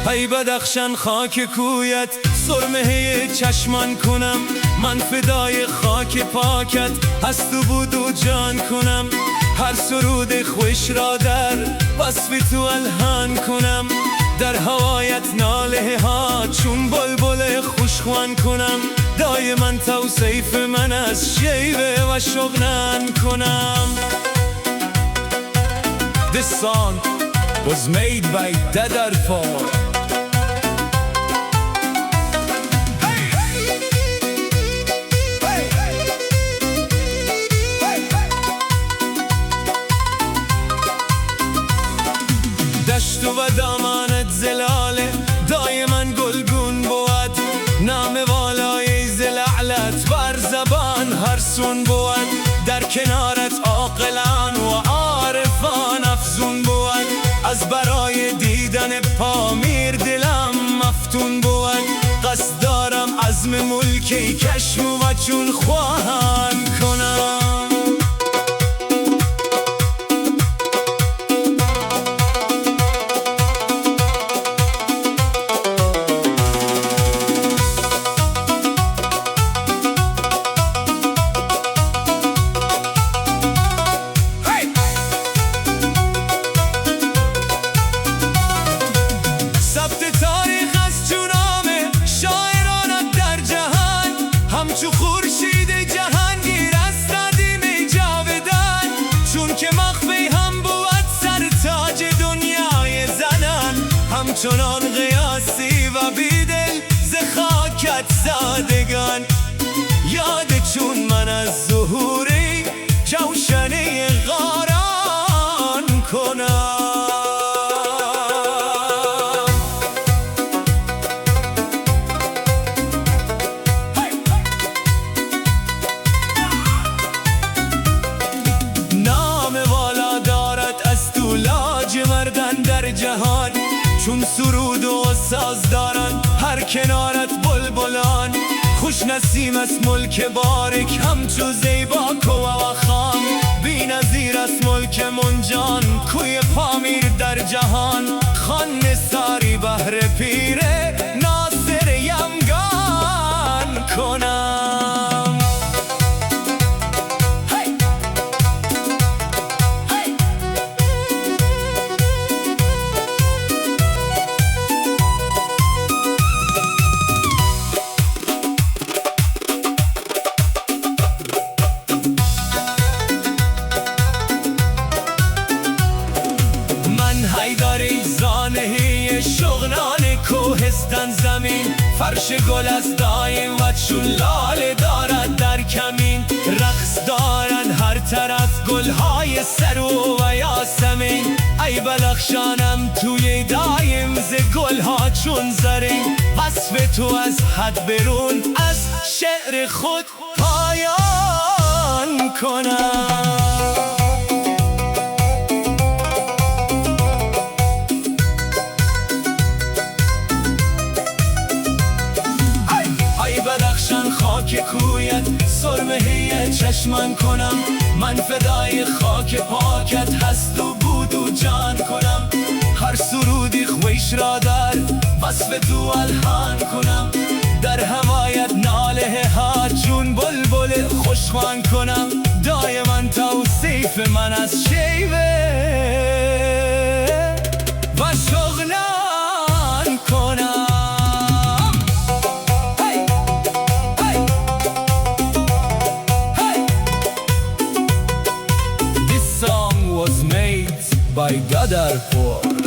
ای بدخشان خاک کویت سرمه چشمان کنم، من فدای خاک پاکت هست و بود و جان کنم. هر سرود خوش را در وصف تو الحان کنم، در هوایت ناله ها چون بلبل خوشخوان کنم. دایما توصیف من از شیوه و شغنان کنم. This song was made by Dadarpur. دشت و دامانت زلاله دایما گلگون بود، نام والای زلعلت بر زبان هر سون بود. در کنارت عاقلان و عارفان افزون بود، از برای دیدن پامیر دلم مفتون بود. قصد دارم عزم ملکی کشم و چون خواهان کنم. چو خورشید جهانگیر است قدیم جاودان، چون که مخفی هم بود سر تاج دنیای زنان. همچنان قیاسی و بیدل ز خاکت زادگان، یاد چون من از ظهوری جوشنی غاران کنم. مردن در جهان چون سرود و ساز دارن، هر کنارت بلبلان. خوش نسیم است ملک بارک همچو زیبا و خام، بی نظیر است ملک منجان کوی پامیر در جهان. خان نثاری بهر پیره ناصر یمگان کنم. هیداری زانهی شغنان کوهستان زمین، فرش گل است دایم و چون لاله دارد در کمین. رقص دارن هر طرف گلهای سرو و یاسمین، ای بلخشانم توی دایم ز گلها چون زرین. وصف تو از حد برون از شعر خود پایان کنم. خاک کویت سرمه چشمان کنم، من فدای خاک پاکت هست و بود و جان کنم. هر سرودی خویش را در وصف تو الحان کنم، در هوایت ناله ها چون بلبل خوشخوان کنم. دایما توصیف من از شیوه و شغنان کنم. Was made by Dadarpur.